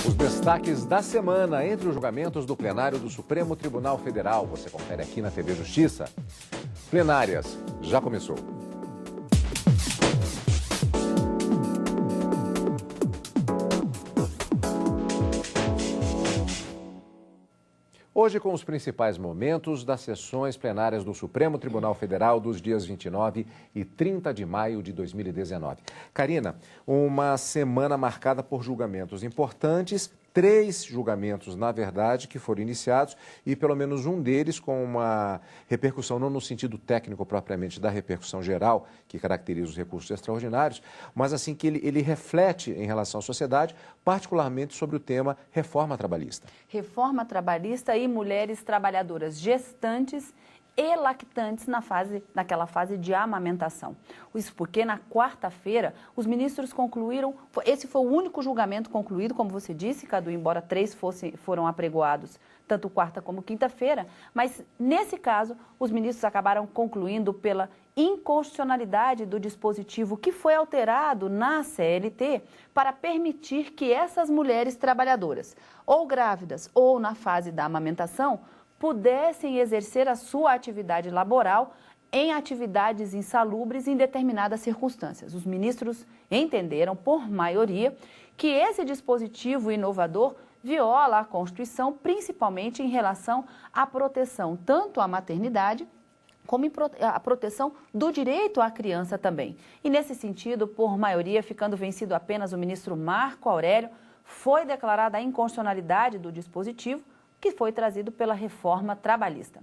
Os destaques da semana entre os julgamentos do plenário do Supremo Tribunal Federal. Você confere aqui na TV Justiça. Plenárias, já começou. Hoje com os principais momentos das sessões plenárias do Supremo Tribunal Federal dos dias 29 e 30 de maio de 2019. Karina, uma semana marcada por julgamentos importantes, 3 julgamentos, na verdade, que foram iniciados e pelo menos um deles com uma repercussão, não no sentido técnico propriamente da repercussão geral, que caracteriza os recursos extraordinários, mas assim que ele reflete em relação à sociedade, particularmente sobre o tema reforma trabalhista. Reforma trabalhista e mulheres trabalhadoras gestantes e lactantes naquela fase de amamentação. Isso porque na quarta-feira os ministros concluíram, esse foi o único julgamento concluído, como você disse, Cadu, embora 3 foram apregoados, tanto quarta como quinta-feira, mas nesse caso os ministros acabaram concluindo pela inconstitucionalidade do dispositivo que foi alterado na CLT para permitir que essas mulheres trabalhadoras, ou grávidas ou na fase da amamentação, pudessem exercer a sua atividade laboral em atividades insalubres em determinadas circunstâncias. Os ministros entenderam, por maioria, que esse dispositivo inovador viola a Constituição, principalmente em relação à proteção tanto à maternidade como a proteção do direito à criança também. E nesse sentido, por maioria, ficando vencido apenas o ministro Marco Aurélio, foi declarada a inconstitucionalidade do dispositivo, que foi trazido pela reforma trabalhista.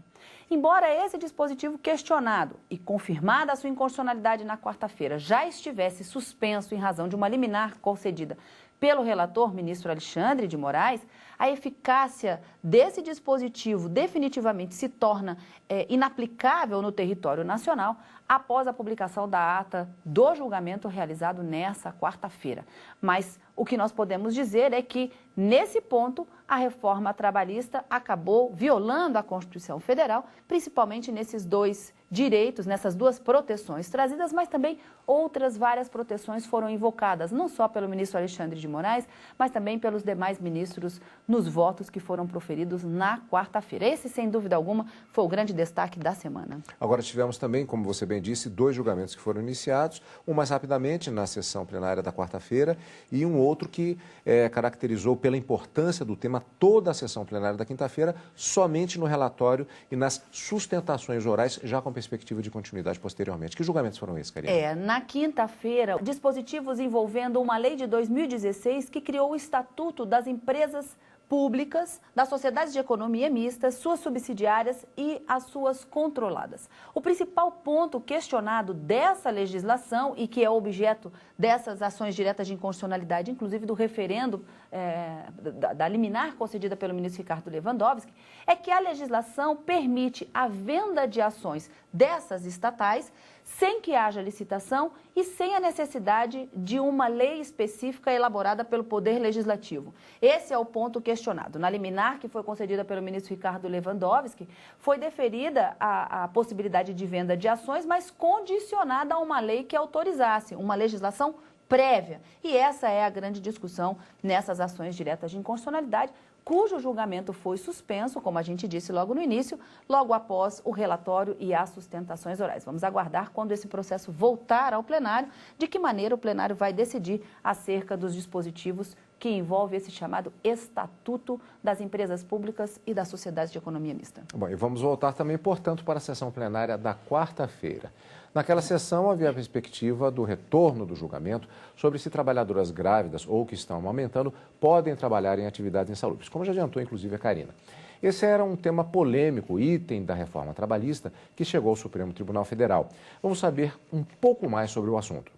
Embora esse dispositivo questionado e confirmada a sua inconstitucionalidade na quarta-feira já estivesse suspenso em razão de uma liminar concedida pelo relator, ministro Alexandre de Moraes, a eficácia desse dispositivo definitivamente se torna inaplicável no território nacional após a publicação da ata do julgamento realizado nessa quarta-feira. Mas o que nós podemos dizer é que, nesse ponto, a reforma trabalhista acabou violando a Constituição Federal, principalmente nesses 2 direitos, nessas 2 proteções trazidas, mas também outras várias proteções foram invocadas, não só pelo ministro Alexandre de Moraes, mas também pelos demais ministros nos votos que foram proferidos na quarta-feira. Esse, sem dúvida alguma, foi o grande destaque da semana. Agora tivemos também, como você bem disse, 2 julgamentos que foram iniciados, um mais rapidamente na sessão plenária da quarta-feira e um outro que caracterizou pela importância do tema toda a sessão plenária da quinta-feira, somente no relatório e nas sustentações orais, já com perspectiva de continuidade posteriormente. Que julgamentos foram esses, Karina? Na quinta-feira, dispositivos envolvendo uma lei de 2016 que criou o Estatuto das Empresas Públicas, das sociedades de economia mista, suas subsidiárias e as suas controladas. O principal ponto questionado dessa legislação e que é objeto dessas ações diretas de inconstitucionalidade, inclusive do referendo da liminar concedida pelo ministro Ricardo Lewandowski, é que a legislação permite a venda de ações dessas estatais sem que haja licitação e sem a necessidade de uma lei específica elaborada pelo Poder Legislativo. Esse é o ponto questionado. Na liminar que foi concedida pelo ministro Ricardo Lewandowski, foi deferida a possibilidade de venda de ações, mas condicionada a uma lei que autorizasse, uma legislação prévia. E essa é a grande discussão nessas ações diretas de inconstitucionalidade, cujo julgamento foi suspenso, como a gente disse logo no início, logo após o relatório e as sustentações orais. Vamos aguardar quando esse processo voltar ao plenário, de que maneira o plenário vai decidir acerca dos dispositivos que envolve esse chamado Estatuto das Empresas Públicas e das Sociedades de Economia Mista. Bom, e vamos voltar também, portanto, para a sessão plenária da quarta-feira. Naquela sessão havia a perspectiva do retorno do julgamento sobre se trabalhadoras grávidas ou que estão amamentando podem trabalhar em atividades insalubres, como já adiantou inclusive a Karina. Esse era um tema polêmico, item da reforma trabalhista que chegou ao Supremo Tribunal Federal. Vamos saber um pouco mais sobre o assunto.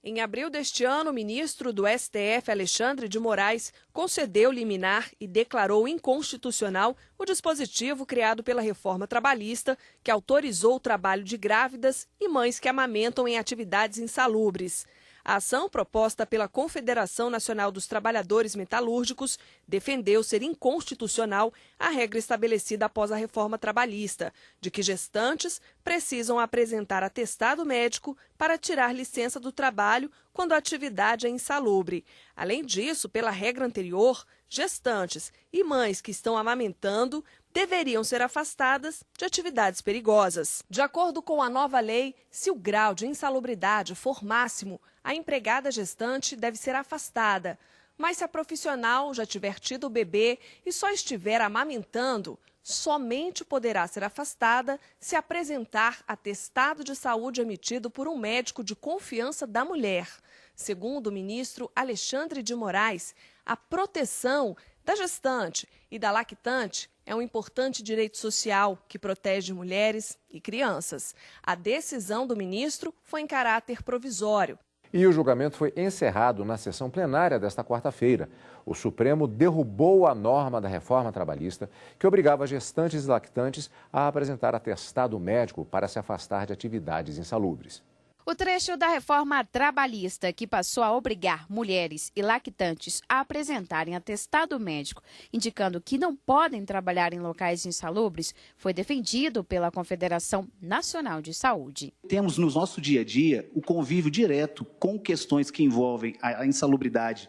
Em abril deste ano, o ministro do STF, Alexandre de Moraes, concedeu liminar e declarou inconstitucional o dispositivo criado pela reforma trabalhista que autorizou o trabalho de grávidas e mães que amamentam em atividades insalubres. A ação, proposta pela Confederação Nacional dos Trabalhadores Metalúrgicos, defendeu ser inconstitucional a regra estabelecida após a reforma trabalhista, de que gestantes precisam apresentar atestado médico para tirar licença do trabalho quando a atividade é insalubre. Além disso, pela regra anterior, gestantes e mães que estão amamentando deveriam ser afastadas de atividades perigosas. De acordo com a nova lei, se o grau de insalubridade for máximo, a empregada gestante deve ser afastada. Mas se a profissional já tiver tido o bebê e só estiver amamentando, somente poderá ser afastada se apresentar atestado de saúde emitido por um médico de confiança da mulher. Segundo o ministro Alexandre de Moraes, a proteção da gestante e da lactante é um importante direito social que protege mulheres e crianças. A decisão do ministro foi em caráter provisório. E o julgamento foi encerrado na sessão plenária desta quarta-feira. O Supremo derrubou a norma da reforma trabalhista que obrigava gestantes e lactantes a apresentar atestado médico para se afastar de atividades insalubres. O trecho da reforma trabalhista que passou a obrigar mulheres e lactantes a apresentarem atestado médico, indicando que não podem trabalhar em locais insalubres, foi defendido pela Confederação Nacional de Saúde. Temos no nosso dia a dia o convívio direto com questões que envolvem a insalubridade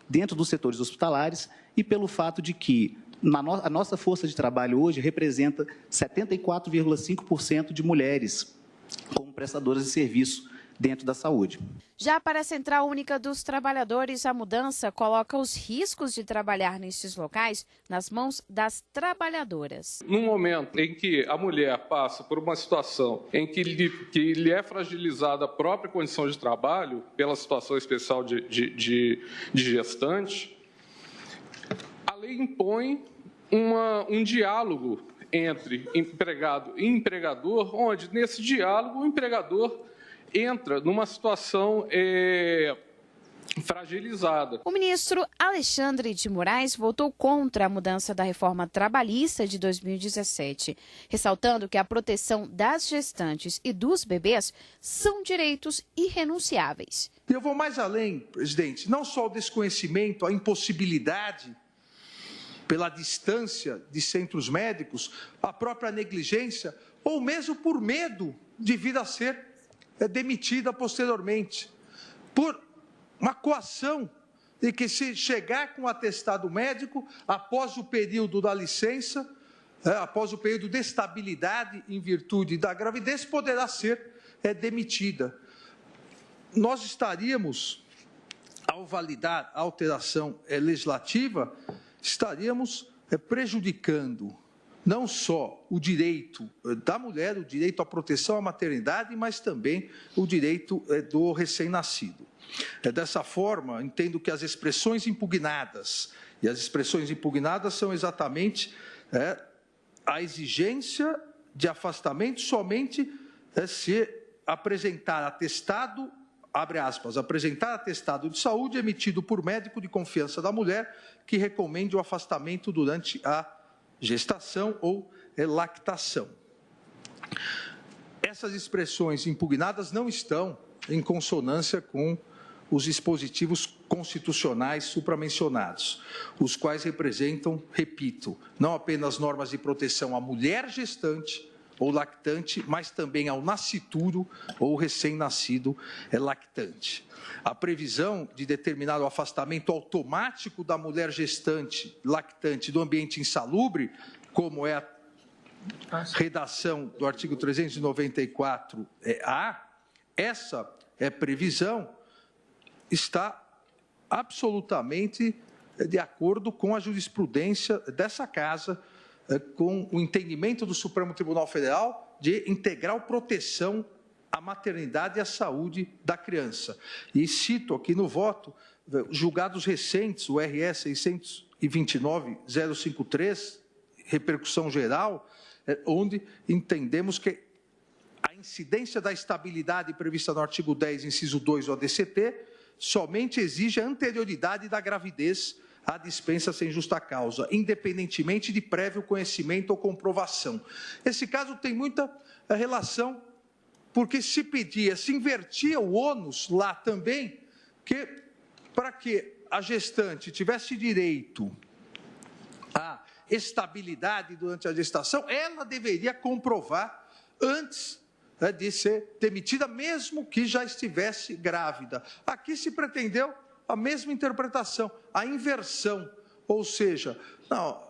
dentro dos setores hospitalares e pelo fato de que a nossa força de trabalho hoje representa 74,5% de mulheres como prestadoras de serviço dentro da saúde. Já para a Central Única dos Trabalhadores, a mudança coloca os riscos de trabalhar nesses locais nas mãos das trabalhadoras. No momento em que a mulher passa por uma situação em que lhe é fragilizada a própria condição de trabalho, pela situação especial de gestante, a lei impõe um diálogo entre empregado e empregador, onde, nesse diálogo, o empregador entra numa situação fragilizada. O ministro Alexandre de Moraes votou contra a mudança da reforma trabalhista de 2017, ressaltando que a proteção das gestantes e dos bebês são direitos irrenunciáveis. Eu vou mais além, presidente, não só o desconhecimento, a impossibilidade pela distância de centros médicos, a própria negligência, ou mesmo por medo de vir a ser demitida posteriormente, por uma coação de que se chegar com um atestado médico, após o período da licença, após o período de estabilidade em virtude da gravidez, poderá ser demitida. Nós estaríamos, ao validar a alteração legislativa, estaríamos prejudicando não só o direito da mulher, o direito à proteção à maternidade, mas também o direito do recém-nascido. Dessa forma, entendo que as expressões impugnadas, e as expressões impugnadas são exatamente a exigência de afastamento somente se apresentar atestado, abre aspas, apresentar atestado de saúde emitido por médico de confiança da mulher que recomende o afastamento durante a gestação ou lactação. Essas expressões impugnadas não estão em consonância com os dispositivos constitucionais supramencionados, os quais representam, repito, não apenas normas de proteção à mulher gestante ou lactante, mas também ao nascituro ou recém-nascido lactante. A previsão de determinar o afastamento automático da mulher gestante, lactante, do ambiente insalubre, como é a redação do artigo 394-A, essa previsão está absolutamente de acordo com a jurisprudência dessa Casa, com o entendimento do Supremo Tribunal Federal de integral proteção à maternidade e à saúde da criança. E cito aqui no voto julgados recentes, o RS 629-053, repercussão geral, onde entendemos que a incidência da estabilidade prevista no artigo 10, inciso 2 do ADCT, somente exige a anterioridade da gravidez à dispensa sem justa causa, independentemente de prévio conhecimento ou comprovação. Esse caso tem muita relação, porque se invertia o ônus lá também que, para que a gestante tivesse direito à estabilidade durante a gestação, ela deveria comprovar antes de ser demitida, mesmo que já estivesse grávida. Aqui se pretendeu a mesma interpretação, a inversão, ou seja, não,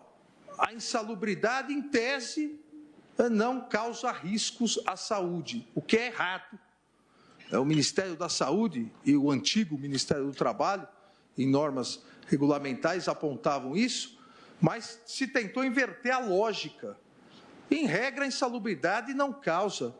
a insalubridade, em tese, não causa riscos à saúde, o que é errado. O Ministério da Saúde e o antigo Ministério do Trabalho, em normas regulamentares, apontavam isso, mas se tentou inverter a lógica. Em regra, a insalubridade não causa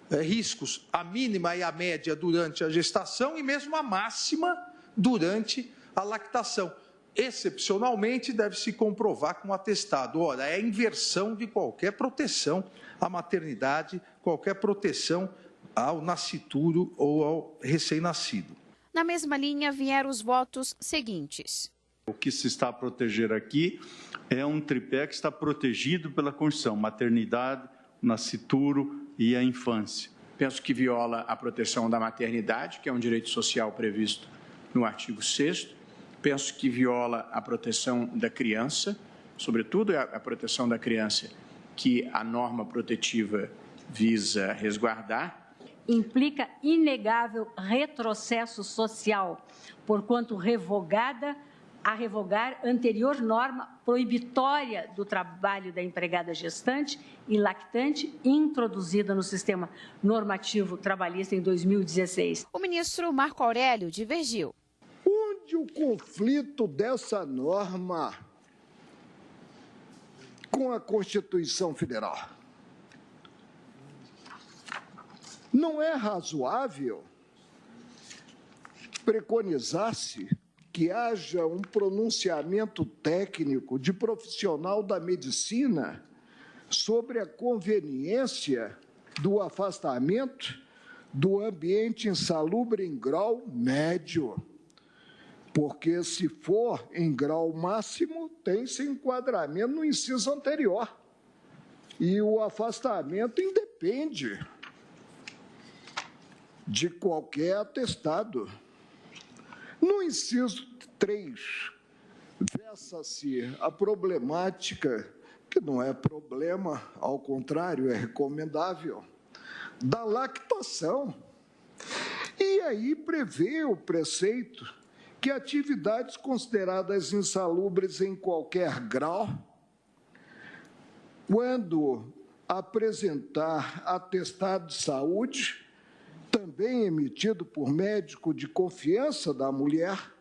riscos, a mínima e a média durante a gestação e mesmo a máxima durante a lactação. Excepcionalmente, deve-se comprovar com atestado. Ora, é a inversão de qualquer proteção à maternidade, qualquer proteção ao nascituro ou ao recém-nascido. Na mesma linha vieram os votos seguintes. O que se está a proteger aqui é um tripé que está protegido pela Constituição: maternidade, nascituro e a infância. Penso que viola a proteção da maternidade, que é um direito social previsto no artigo 6º. Penso que viola a proteção da criança, sobretudo a proteção da criança que a norma protetiva visa resguardar. Implica inegável retrocesso social, porquanto revogada a revogar anterior norma proibitória do trabalho da empregada gestante e lactante introduzida no sistema normativo trabalhista em 2016. O ministro Marco Aurélio divergiu. Onde o conflito dessa norma com a Constituição Federal? Não é razoável preconizar-se que haja um pronunciamento técnico de profissional da medicina sobre a conveniência do afastamento do ambiente insalubre em grau médio, porque se for em grau máximo, tem-se enquadramento no inciso anterior, e o afastamento independe de qualquer atestado. No inciso 3, versa-se a problemática, que não é problema, ao contrário, é recomendável, da lactação. E aí prevê o preceito que atividades consideradas insalubres em qualquer grau, quando apresentar atestado de saúde, também emitido por médico de confiança da mulher,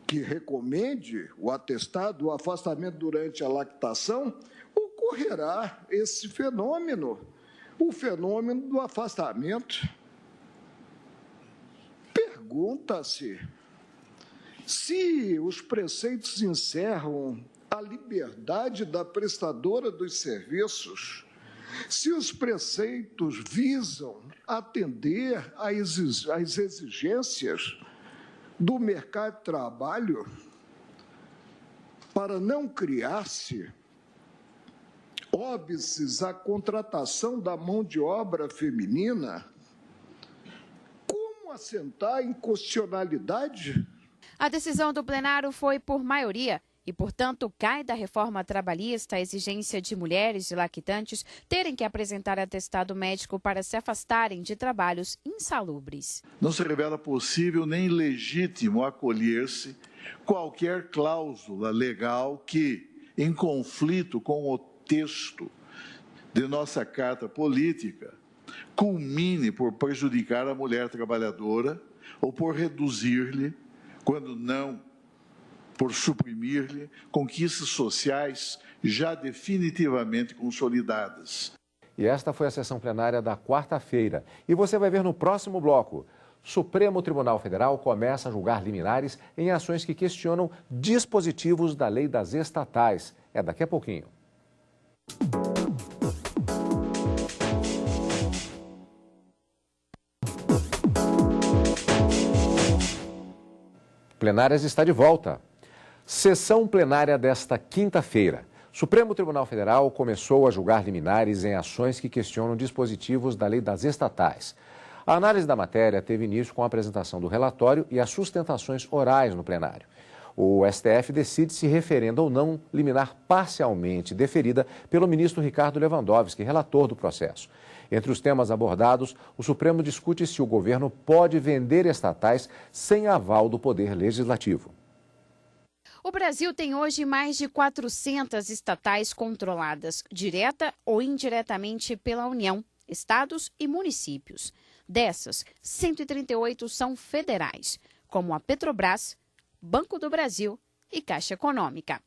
que recomende o atestado, o afastamento durante a lactação, ocorrerá esse fenômeno, o fenômeno do afastamento. Pergunta-se se os preceitos encerram a liberdade da prestadora dos serviços, se os preceitos visam atender às exigências do mercado de trabalho para não criar-se óbices à contratação da mão de obra feminina, como assentar inconstitucionalidade? A decisão do plenário foi por maioria e, portanto, cai da reforma trabalhista a exigência de mulheres e lactantes terem que apresentar atestado médico para se afastarem de trabalhos insalubres. Não se revela possível nem legítimo acolher-se qualquer cláusula legal que, em conflito com o texto de nossa Carta Política, culmine por prejudicar a mulher trabalhadora ou por reduzir-lhe, quando não por suprimir-lhe, conquistas sociais já definitivamente consolidadas. E esta foi a sessão plenária da quarta-feira. E você vai ver no próximo bloco. Supremo Tribunal Federal começa a julgar liminares em ações que questionam dispositivos da lei das estatais. É daqui a pouquinho. Plenárias está de volta. Sessão plenária desta quinta-feira. Supremo Tribunal Federal começou a julgar liminares em ações que questionam dispositivos da lei das estatais. A análise da matéria teve início com a apresentação do relatório e as sustentações orais no plenário. O STF decide se referenda ou não liminar parcialmente deferida pelo ministro Ricardo Lewandowski, relator do processo. Entre os temas abordados, o Supremo discute se o governo pode vender estatais sem aval do Poder Legislativo. O Brasil tem hoje mais de 400 estatais controladas, direta ou indiretamente pela União, estados e municípios. Dessas, 138 são federais, como a Petrobras, Banco do Brasil e Caixa Econômica.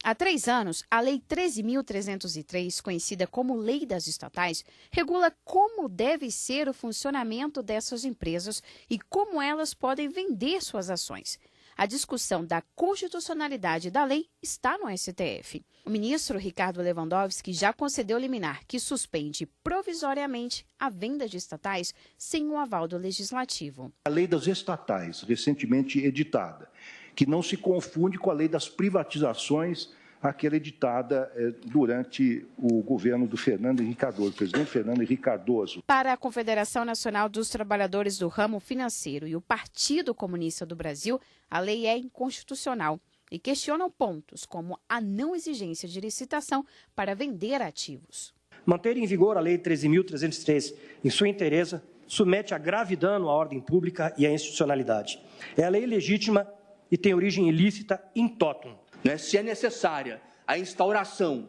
Há 3 anos, a Lei 13.303, conhecida como Lei das Estatais, regula como deve ser o funcionamento dessas empresas e como elas podem vender suas ações. A discussão da constitucionalidade da lei está no STF. O ministro Ricardo Lewandowski já concedeu liminar que suspende provisoriamente a venda de estatais sem o aval do Legislativo. A Lei das Estatais, recentemente editada, que não se confunde com a Lei das Privatizações, aquela editada durante o governo do Fernando Henrique Cardoso, presidente Fernando Henrique Cardoso. Para a Confederação Nacional dos Trabalhadores do Ramo Financeiro e o Partido Comunista do Brasil, a lei é inconstitucional e questionam pontos como a não exigência de licitação para vender ativos. Manter em vigor a Lei 13.303 em sua inteireza submete a grave dano à ordem pública e à institucionalidade. É a lei legítima e tem origem ilícita in totum. Se é necessária a instauração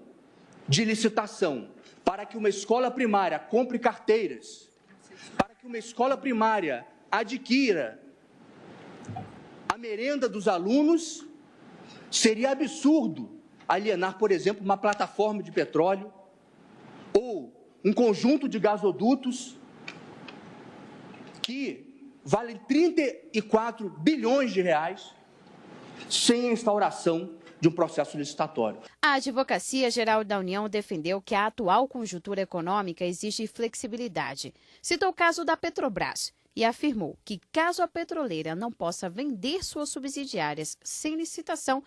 de licitação para que uma escola primária compre carteiras, para que uma escola primária adquira a merenda dos alunos, seria absurdo alienar, por exemplo, uma plataforma de petróleo ou um conjunto de gasodutos que valem 34 bilhões de reais sem a instauração de um processo licitatório. A Advocacia Geral da União defendeu que a atual conjuntura econômica exige flexibilidade. Citou o caso da Petrobras e afirmou que, caso a petroleira não possa vender suas subsidiárias sem licitação,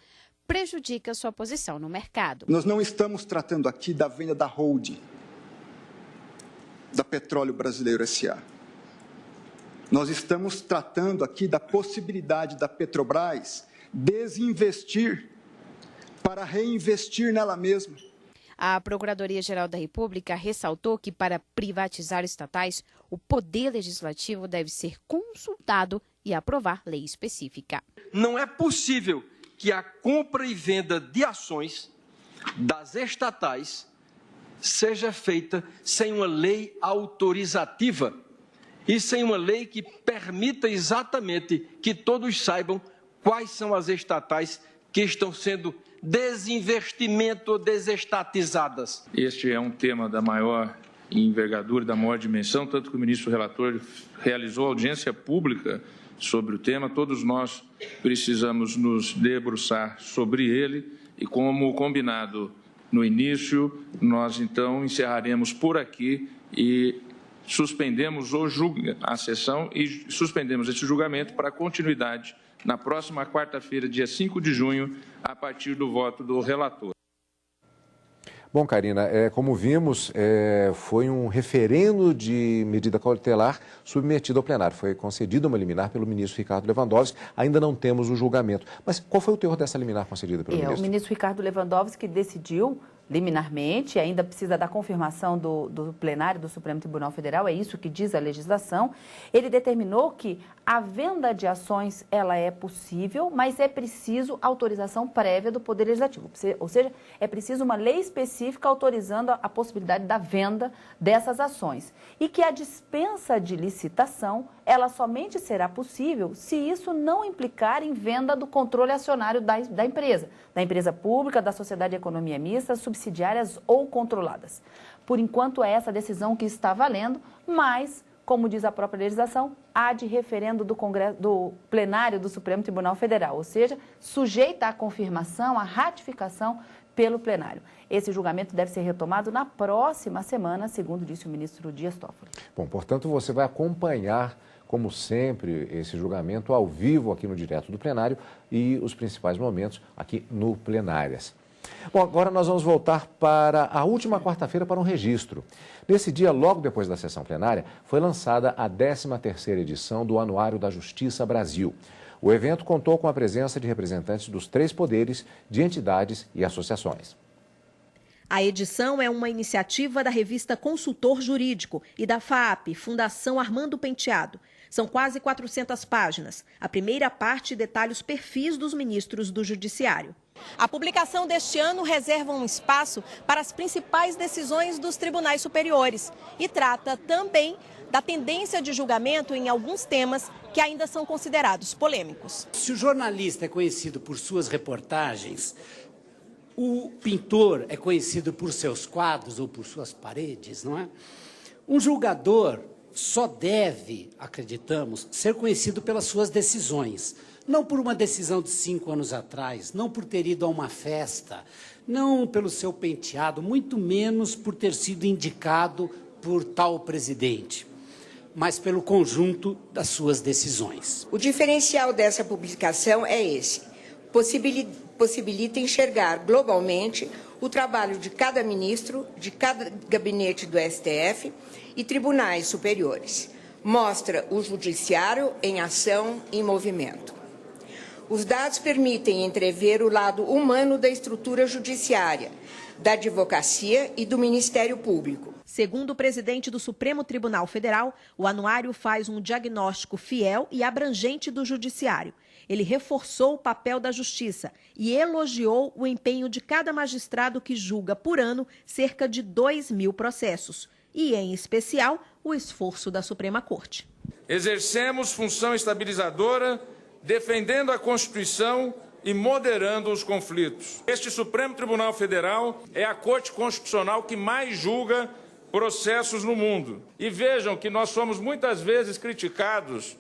prejudica sua posição no mercado. Nós não estamos tratando aqui da venda da holding, da Petróleo Brasileiro S.A. Nós estamos tratando aqui da possibilidade da Petrobras desinvestir para reinvestir nela mesma. A Procuradoria-Geral da República ressaltou que, para privatizar estatais, o Poder Legislativo deve ser consultado e aprovar lei específica. Não é possível que a compra e venda de ações das estatais seja feita sem uma lei autorizativa e sem uma lei que permita exatamente que todos saibam quais são as estatais que estão sendo desinvestimento ou desestatizadas. Este é um tema da maior envergadura, da maior dimensão, tanto que o ministro relator realizou audiência pública sobre o tema. Todos nós precisamos nos debruçar sobre ele e, como combinado no início, nós então encerraremos por aqui e suspendemos a sessão e suspendemos esse julgamento para continuidade na próxima quarta-feira, dia 5 de junho, a partir do voto do relator. Bom, Karina, como vimos, foi um referendo de medida cautelar submetido ao plenário. Foi concedida uma liminar pelo ministro Ricardo Lewandowski. Ainda não temos o julgamento. Mas qual foi o teor dessa liminar concedida pelo ministro? O ministro Ricardo Lewandowski decidiu liminarmente, ainda precisa da confirmação do plenário do Supremo Tribunal Federal, é isso que diz a legislação. Ele determinou que a venda de ações, ela é possível, mas é preciso autorização prévia do Poder Legislativo. Ou seja, é preciso uma lei específica autorizando a possibilidade da venda dessas ações. E que a dispensa de licitação, ela somente será possível se isso não implicar em venda do controle acionário da empresa pública, da sociedade de economia mista, subsidiárias ou controladas. Por enquanto é essa decisão que está valendo, mas, como diz a própria legislação, há de referendo do plenário do Supremo Tribunal Federal, ou seja, sujeita à confirmação, à ratificação pelo plenário. Esse julgamento deve ser retomado na próxima semana, segundo disse o ministro Dias Toffoli. Bom, portanto, você vai acompanhar, como sempre, esse julgamento ao vivo aqui no Direto do Plenário e os principais momentos aqui no Plenárias. Bom, agora nós vamos voltar para a última quarta-feira para um registro. Nesse dia, logo depois da sessão plenária, foi lançada a 13ª edição do Anuário da Justiça Brasil. O evento contou com a presença de representantes dos 3 poderes, de entidades e associações. A edição é uma iniciativa da revista Consultor Jurídico e da FAAP, Fundação Armando Penteado. São quase 400 páginas. A primeira parte detalha os perfis dos ministros do Judiciário. A publicação deste ano reserva um espaço para as principais decisões dos tribunais superiores e trata também da tendência de julgamento em alguns temas que ainda são considerados polêmicos. Se o jornalista é conhecido por suas reportagens, o pintor é conhecido por seus quadros ou por suas paredes, não é? Um julgador só deve, acreditamos, ser conhecido pelas suas decisões. Não por uma decisão de 5 anos atrás, não por ter ido a uma festa, não pelo seu penteado, muito menos por ter sido indicado por tal presidente, mas pelo conjunto das suas decisões. O diferencial dessa publicação é esse: possibilita enxergar globalmente o trabalho de cada ministro, de cada gabinete do STF e tribunais superiores. Mostra o judiciário em ação e em movimento. Os dados permitem entrever o lado humano da estrutura judiciária, da advocacia e do Ministério Público. Segundo o presidente do Supremo Tribunal Federal, o anuário faz um diagnóstico fiel e abrangente do judiciário. Ele reforçou o papel da justiça e elogiou o empenho de cada magistrado que julga por ano cerca de 2.000 processos. E, em especial, o esforço da Suprema Corte. Exercemos função estabilizadora, defendendo a Constituição e moderando os conflitos. Este Supremo Tribunal Federal é a Corte Constitucional que mais julga processos no mundo. E vejam que nós somos muitas vezes criticados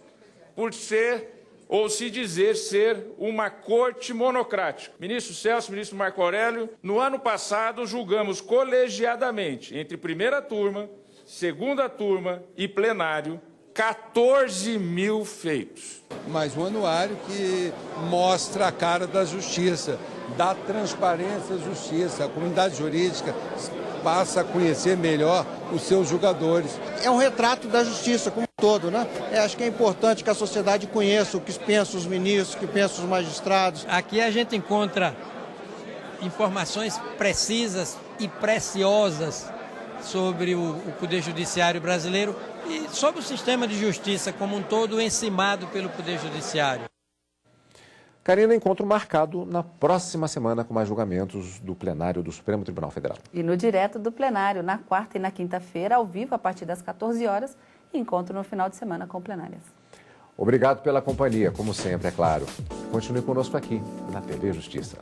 por ser ou se dizer ser uma corte monocrática. Ministro Celso, ministro Marco Aurélio, no ano passado julgamos colegiadamente, entre primeira turma, segunda turma e plenário, 14.000 feitos. Mas um anuário que mostra a cara da justiça, dá transparência à justiça, a comunidade jurídica passa a conhecer melhor os seus julgadores. É um retrato da justiça como um todo, né? Acho que é importante que a sociedade conheça o que pensam os ministros, o que pensam os magistrados. Aqui a gente encontra informações precisas e preciosas sobre o Poder Judiciário brasileiro e sobre o sistema de justiça como um todo, encimado pelo Poder Judiciário. Karina, encontro marcado na próxima semana com mais julgamentos do plenário do Supremo Tribunal Federal. E no direto do plenário, na quarta e na quinta-feira, ao vivo, a partir das 14 horas, encontro no final de semana com plenárias. Obrigado pela companhia, como sempre, é claro. Continue conosco aqui na TV Justiça.